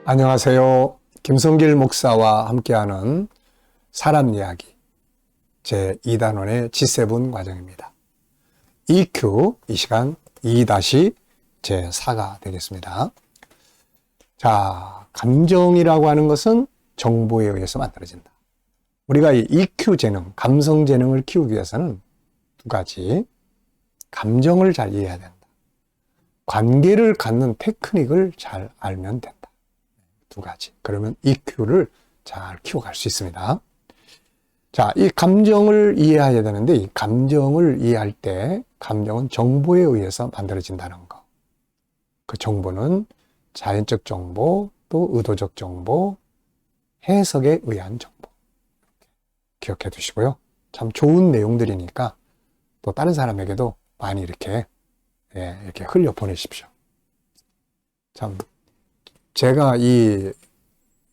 안녕하세요. 김성길 목사와 함께하는 사람 이야기 제2단원의 G7 과정입니다. EQ, 이 시간 2-제4가 되겠습니다. 자, 감정이라고 하는 것은 정보에 의해서 만들어진다. 우리가 이 EQ 재능, 감성 재능을 키우기 위해서는 두 가지, 감정을 잘 이해해야 된다. 관계를 갖는 테크닉을 잘 알면 된다. 두 가지. 그러면 EQ를 잘 키워갈 수 있습니다. 자, 이 감정을 이해해야 되는데, 이 감정을 이해할 때, 감정은 정보에 의해서 만들어진다는 거. 그 정보는 자연적 정보, 또 의도적 정보, 해석에 의한 정보. 기억해 두시고요. 참 좋은 내용들이니까 또 다른 사람에게도 많이 이렇게 흘려 보내십시오. 참, 제가 이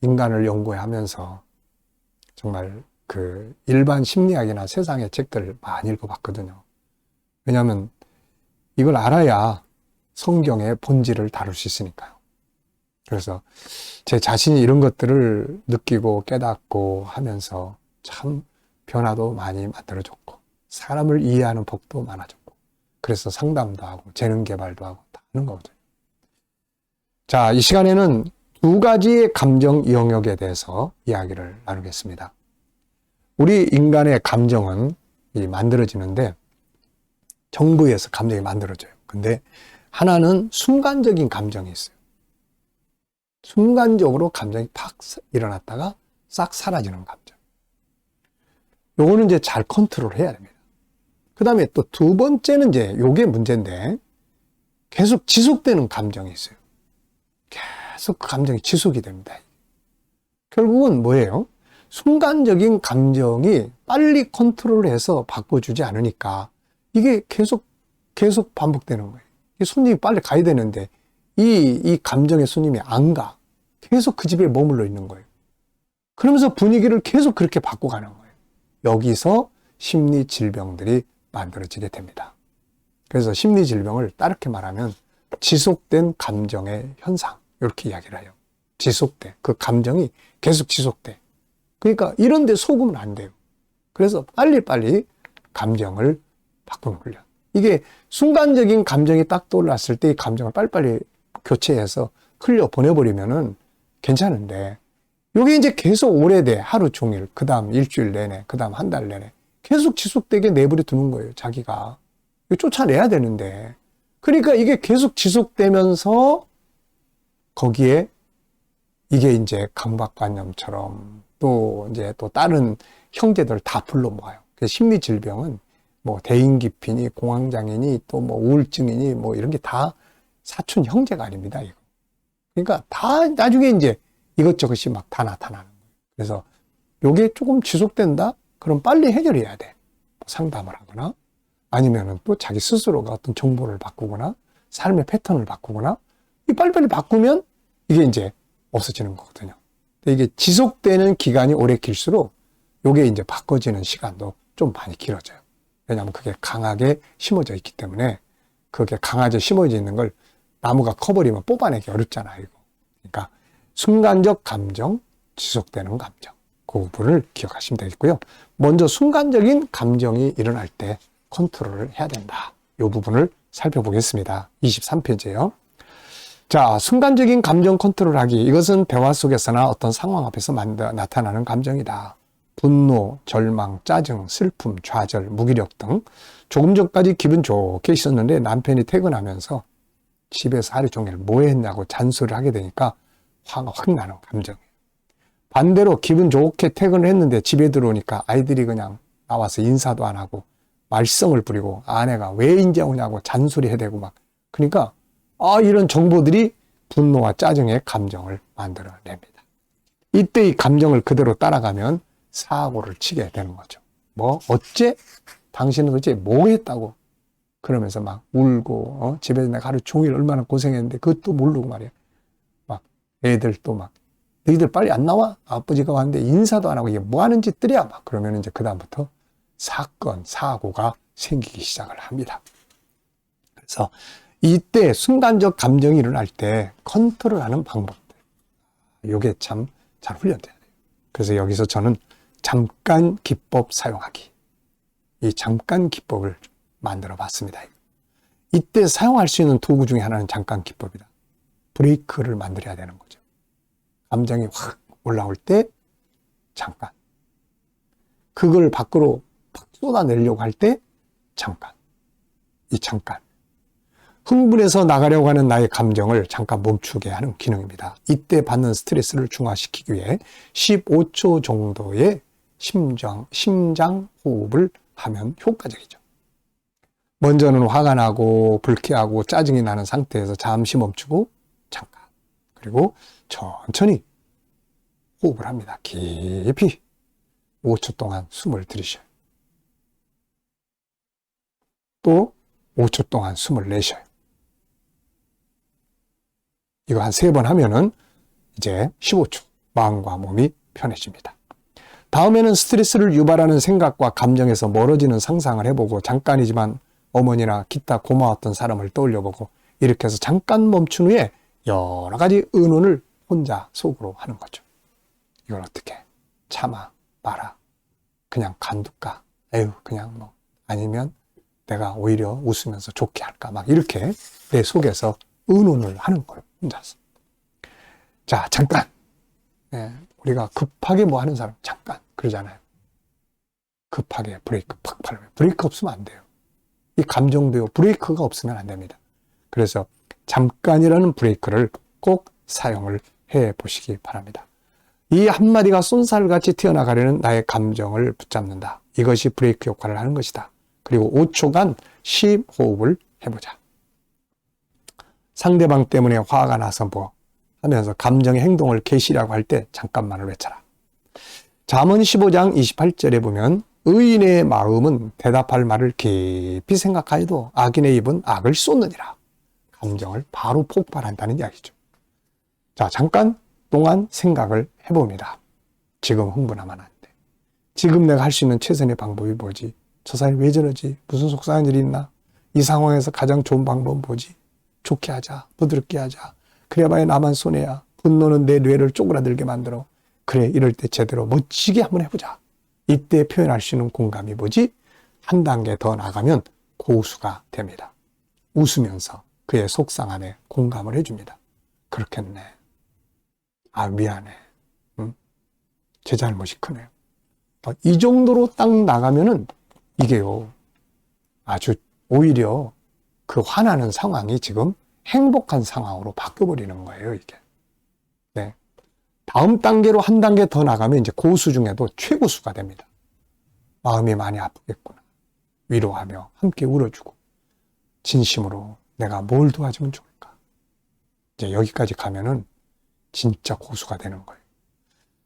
인간을 연구하면서 정말 그 일반 심리학이나 세상의 책들을 많이 읽어봤거든요. 왜냐하면 이걸 알아야 성경의 본질을 다룰 수 있으니까요. 그래서 제 자신이 이런 것들을 느끼고 깨닫고 하면서 참 변화도 많이 만들어졌고 사람을 이해하는 법도 많아졌고 그래서 상담도 하고 재능 개발도 하고 다 하는 거거든요. 자, 이 시간에는 두 가지의 감정 영역에 대해서 이야기를 나누겠습니다. 우리 인간의 감정은 만들어지는데 정보에 의해서 감정이 만들어져요. 근데 하나는 순간적인 감정이 있어요. 순간적으로 감정이 팍 일어났다가 싹 사라지는 감정. 요거는 이제 잘 컨트롤 해야 됩니다. 그 다음에 또 두 번째는 이제 요게 문제인데 계속 지속되는 감정이 있어요. 계속 그 감정이 지속이 됩니다. 결국은 뭐예요? 순간적인 감정이 빨리 컨트롤해서 바꿔주지 않으니까 이게 계속 반복되는 거예요. 이 손님이 빨리 가야 되는데 이 감정의 손님이 안 가. 계속 그 집에 머물러 있는 거예요. 그러면서 분위기를 계속 그렇게 바꿔가는 거예요. 여기서 심리 질병들이 만들어지게 됩니다. 그래서 심리 질병을 따르게 말하면 지속된 감정의 현상 이렇게 이야기를 해요. 지속돼. 그 감정이 계속 지속돼. 그러니까 이런 데 속으면 안 돼요. 그래서 빨리빨리 감정을 바꾸는 훈련. 이게 순간적인 감정이 딱 떠올랐을 때 이 감정을 빨리빨리 교체해서 흘려 보내버리면은 괜찮은데 이게 이제 계속 오래돼. 하루 종일, 그 다음 일주일 내내, 그 다음 한 달 내내 계속 지속되게 내버려 두는 거예요. 자기가. 이거 쫓아내야 되는데. 그러니까 이게 계속 지속되면서 거기에 이게 이제 강박관념처럼 또 이제 또 다른 형제들 다 불러 모아요. 심리 질병은 뭐 대인기피니 공황장애니 또 뭐 우울증이니 뭐 이런 게 다 사촌 형제가 아닙니다. 이거. 그러니까 다 나중에 이제 이것저것이 막 다 나타나는 거예요. 그래서 요게 조금 지속된다? 그럼 빨리 해결해야 돼. 상담을 하거나 아니면은 또 자기 스스로가 어떤 정보를 바꾸거나 삶의 패턴을 바꾸거나 빨리빨리 바꾸면 이게 이제 없어지는 거거든요. 근데 이게 지속되는 기간이 오래 길수록 이게 이제 바꿔지는 시간도 좀 많이 길어져요. 왜냐하면 그게 강하게 심어져 있기 때문에 그게 강하게 심어져 있는 걸 나무가 커버리면 뽑아내기 어렵잖아요. 이거. 그러니까 순간적 감정, 지속되는 감정. 그 부분을 기억하시면 되겠고요. 먼저 순간적인 감정이 일어날 때 컨트롤을 해야 된다. 이 부분을 살펴보겠습니다. 23페이지예요. 자, 순간적인 감정 컨트롤하기. 이것은 대화 속에서나 어떤 상황 앞에서 나타나는 감정이다. 분노, 절망, 짜증, 슬픔, 좌절, 무기력 등 조금 전까지 기분 좋게 있었는데 남편이 퇴근하면서 집에서 하루 종일 뭐 했냐고 잔소리를 하게 되니까 화가 확 나는 감정이에요. 반대로 기분 좋게 퇴근을 했는데 집에 들어오니까 아이들이 그냥 나와서 인사도 안 하고 말썽을 부리고 아내가 왜 이제 오냐고 잔소리 해대고 막 그러니까 이런 정보들이 분노와 짜증의 감정을 만들어냅니다. 이때 이 감정을 그대로 따라가면 사고를 치게 되는 거죠. 뭐 어째? 당신은 도대체 뭐 했다고? 그러면서 막 울고 집에서 내가 하루 종일 얼마나 고생했는데 그것도 모르고 말이야. 막 애들 또 막 너희들 빨리 안 나와? 아버지가 왔는데 인사도 안 하고 이게 뭐 하는 짓들이야? 막 그러면 이제 그다음부터 사건, 사고가 생기기 시작을 합니다. 그래서 이때 순간적 감정이 일어날 때 컨트롤하는 방법들. 요게 참 잘 훈련돼야 돼요. 그래서 여기서 저는 잠깐 기법 사용하기, 이 잠깐 기법을 만들어 봤습니다. 이때 사용할 수 있는 도구 중에 하나는 잠깐 기법이다. 브레이크를 만들어야 되는 거죠. 감정이 확 올라올 때 잠깐, 그걸 밖으로 팍 쏟아내려고 할 때 잠깐, 이 잠깐, 흥분해서 나가려고 하는 나의 감정을 잠깐 멈추게 하는 기능입니다. 이때 받는 스트레스를 중화시키기 위해 15초 정도의 심장 호흡을 하면 효과적이죠. 먼저는 화가 나고 불쾌하고 짜증이 나는 상태에서 잠시 멈추고 잠깐, 그리고 천천히 호흡을 합니다. 깊이 5초 동안 숨을 들이셔요. 또 5초 동안 숨을 내셔요. 이거 한 3번 하면은 이제 15초 마음과 몸이 편해집니다. 다음에는 스트레스를 유발하는 생각과 감정에서 멀어지는 상상을 해보고 잠깐이지만 어머니나 기타 고마웠던 사람을 떠올려보고 이렇게 해서 잠깐 멈춘 후에 여러 가지 의논을 혼자 속으로 하는 거죠. 이걸 어떻게 참아 마라, 그냥 간둘까, 에휴 그냥 뭐, 아니면 내가 오히려 웃으면서 좋게 할까, 막 이렇게 내 속에서 의논을 하는 거예요, 혼자서. 자, 잠깐. 우리가 급하게 뭐 하는 사람 잠깐 그러잖아요. 급하게 브레이크 팍 밟으면 브레이크 없으면 안 돼요. 이 감정도요, 브레이크가 없으면 안 됩니다. 그래서 잠깐이라는 브레이크를 꼭 사용을 해 보시기 바랍니다. 이 한마디가 쏜살같이 튀어나가려는 나의 감정을 붙잡는다. 이것이 브레이크 역할을 하는 것이다. 그리고 5초간 심호흡을 해보자. 상대방 때문에 화가 나서 뭐 하면서 감정의 행동을 개시라고 할 때 잠깐만을 외쳐라. 잠언 15장 28절에 보면 의인의 마음은 대답할 말을 깊이 생각하여도 악인의 입은 악을 쏟느니라. 감정을 바로 폭발한다는 이야기죠. 자, 잠깐 동안 생각을 해봅니다. 지금 흥분하면 안 돼. 지금 내가 할 수 있는 최선의 방법이 뭐지? 저 사람이 왜 저러지? 무슨 속상한 일이 있나? 이 상황에서 가장 좋은 방법은 뭐지? 좋게 하자. 부드럽게 하자. 그래봐야 나만 손해야. 분노는 내 뇌를 쪼그라들게 만들어. 그래, 이럴 때 제대로 멋지게 한번 해보자. 이때 표현할 수 있는 공감이 뭐지? 한 단계 더 나가면 고수가 됩니다. 웃으면서 그의 속상함에 공감을 해줍니다. 그렇겠네. 아, 미안해. 응? 제 잘못이 크네요. 이 정도로 딱 나가면은 이게요, 아주 오히려 그 화나는 상황이 지금 행복한 상황으로 바뀌어버리는 거예요, 이게. 네. 다음 단계로 한 단계 더 나가면 이제 고수 중에도 최고수가 됩니다. 마음이 많이 아프겠구나. 위로하며 함께 울어주고, 진심으로 내가 뭘 도와주면 좋을까. 이제 여기까지 가면은 진짜 고수가 되는 거예요.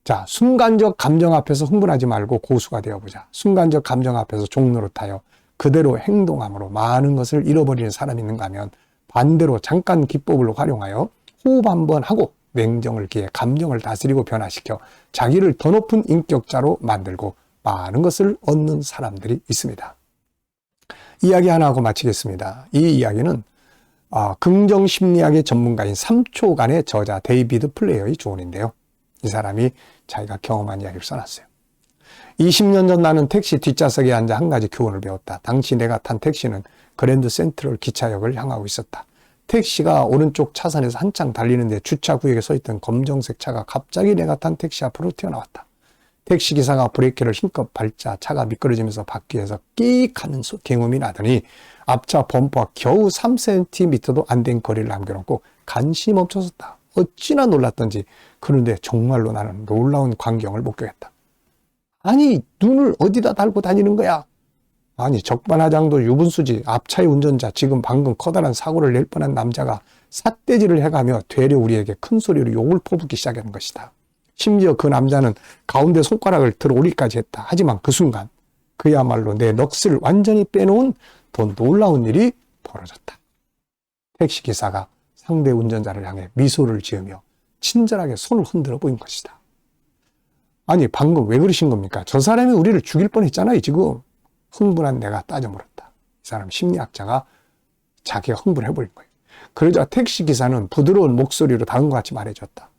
자, 순간적 감정 앞에서 흥분하지 말고 고수가 되어보자. 순간적 감정 앞에서 종노릇하여 그대로 행동함으로 많은 것을 잃어버리는 사람이 있는가 하면 반대로 잠깐 기법을 활용하여 호흡 한번 하고 냉정을 기해 감정을 다스리고 변화시켜 자기를 더 높은 인격자로 만들고 많은 것을 얻는 사람들이 있습니다. 이야기 하나 하고 마치겠습니다. 이 이야기는 긍정심리학의 전문가인 3초간의 저자 데이비드 플레이어의 조언인데요. 이 사람이 자기가 경험한 이야기를 써놨어요. 20년 전 나는 택시 뒷좌석에 앉아 한 가지 교훈을 배웠다. 당시 내가 탄 택시는 그랜드 센트럴 기차역을 향하고 있었다. 택시가 오른쪽 차선에서 한참 달리는데 주차구역에 서 있던 검정색 차가 갑자기 내가 탄 택시 앞으로 튀어나왔다. 택시기사가 브레이크를 힘껏 밟자 차가 미끄러지면서 바퀴에서 끼익 하는 경음이 나더니 앞차 범퍼와 겨우 3cm도 안 된 거리를 남겨놓고 간신히 멈춰섰다. 어찌나 놀랐던지. 그런데 정말로 나는 놀라운 광경을 목격했다. 아니, 눈을 어디다 달고 다니는 거야? 아니, 적반하장도 유분수지. 앞차의 운전자, 지금 방금 커다란 사고를 낼 뻔한 남자가 삿대질을 해가며 되려 우리에게 큰 소리로 욕을 퍼붓기 시작한 것이다. 심지어 그 남자는 가운데 손가락을 들어 올리기까지 했다. 하지만 그 순간 그야말로 내 넋을 완전히 빼놓은 더 놀라운 일이 벌어졌다. 택시기사가 상대 운전자를 향해 미소를 지으며 친절하게 손을 흔들어 보인 것이다. 아니, 방금 왜 그러신 겁니까? 저 사람이 우리를 죽일 뻔했잖아요, 지금. 흥분한 내가 따져 물었다. 이 사람 심리학자가 자기가 흥분해버린 거예요. 그러자 택시기사는 부드러운 목소리로 다음과 같이 말해줬다.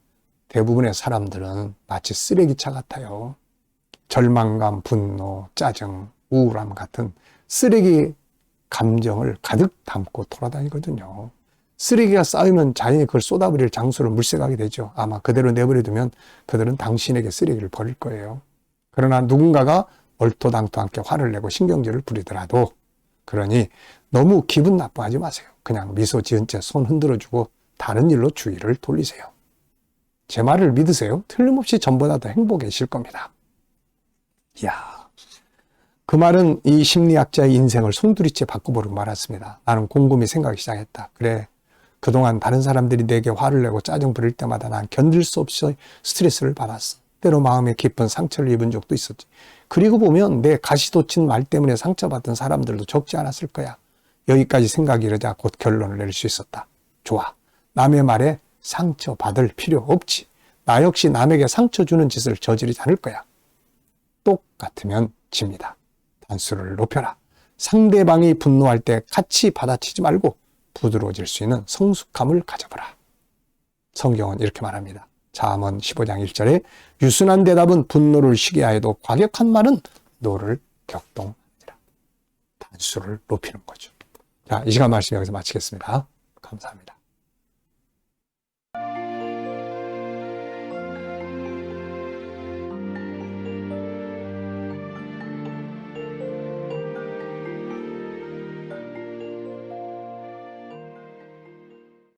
대부분의 사람들은 마치 쓰레기차 같아요. 절망감, 분노, 짜증, 우울함 같은 쓰레기 감정을 가득 담고 돌아다니거든요. 쓰레기가 쌓이면 자연히 그걸 쏟아버릴 장소를 물색하게 되죠. 아마 그대로 내버려두면 그들은 당신에게 쓰레기를 버릴 거예요. 그러나 누군가가 얼토당토하게 화를 내고 신경질을 부리더라도, 그러니 너무 기분 나빠하지 마세요. 그냥 미소 지은 채 손 흔들어주고 다른 일로 주의를 돌리세요. 제 말을 믿으세요. 틀림없이 전보다 더 행복해질 겁니다. 이야, 그 말은 이 심리학자의 인생을 송두리째 바꿔버리고 말았습니다. 나는 곰곰이 생각하기 시작했다. 그래, 그동안 다른 사람들이 내게 화를 내고 짜증 부릴 때마다 난 견딜 수 없이 스트레스를 받았어. 때로 마음에 깊은 상처를 입은 적도 있었지. 그리고 보면 내 가시돋친 말 때문에 상처받은 사람들도 적지 않았을 거야. 여기까지 생각이 이르자 곧 결론을 내릴 수 있었다. 좋아. 남의 말에 상처받을 필요 없지. 나 역시 남에게 상처 주는 짓을 저지르지 않을 거야. 똑같으면 집니다. 단수를 높여라. 상대방이 분노할 때 같이 받아치지 말고 부드러워질 수 있는 성숙함을 가져보라. 성경은 이렇게 말합니다. 잠언 15장 1절에 유순한 대답은 분노를 쉬게 하여도 과격한 말은 노를 격동하니라. 단수를 높이는 거죠. 자, 이 시간 말씀 여기서 마치겠습니다. 감사합니다.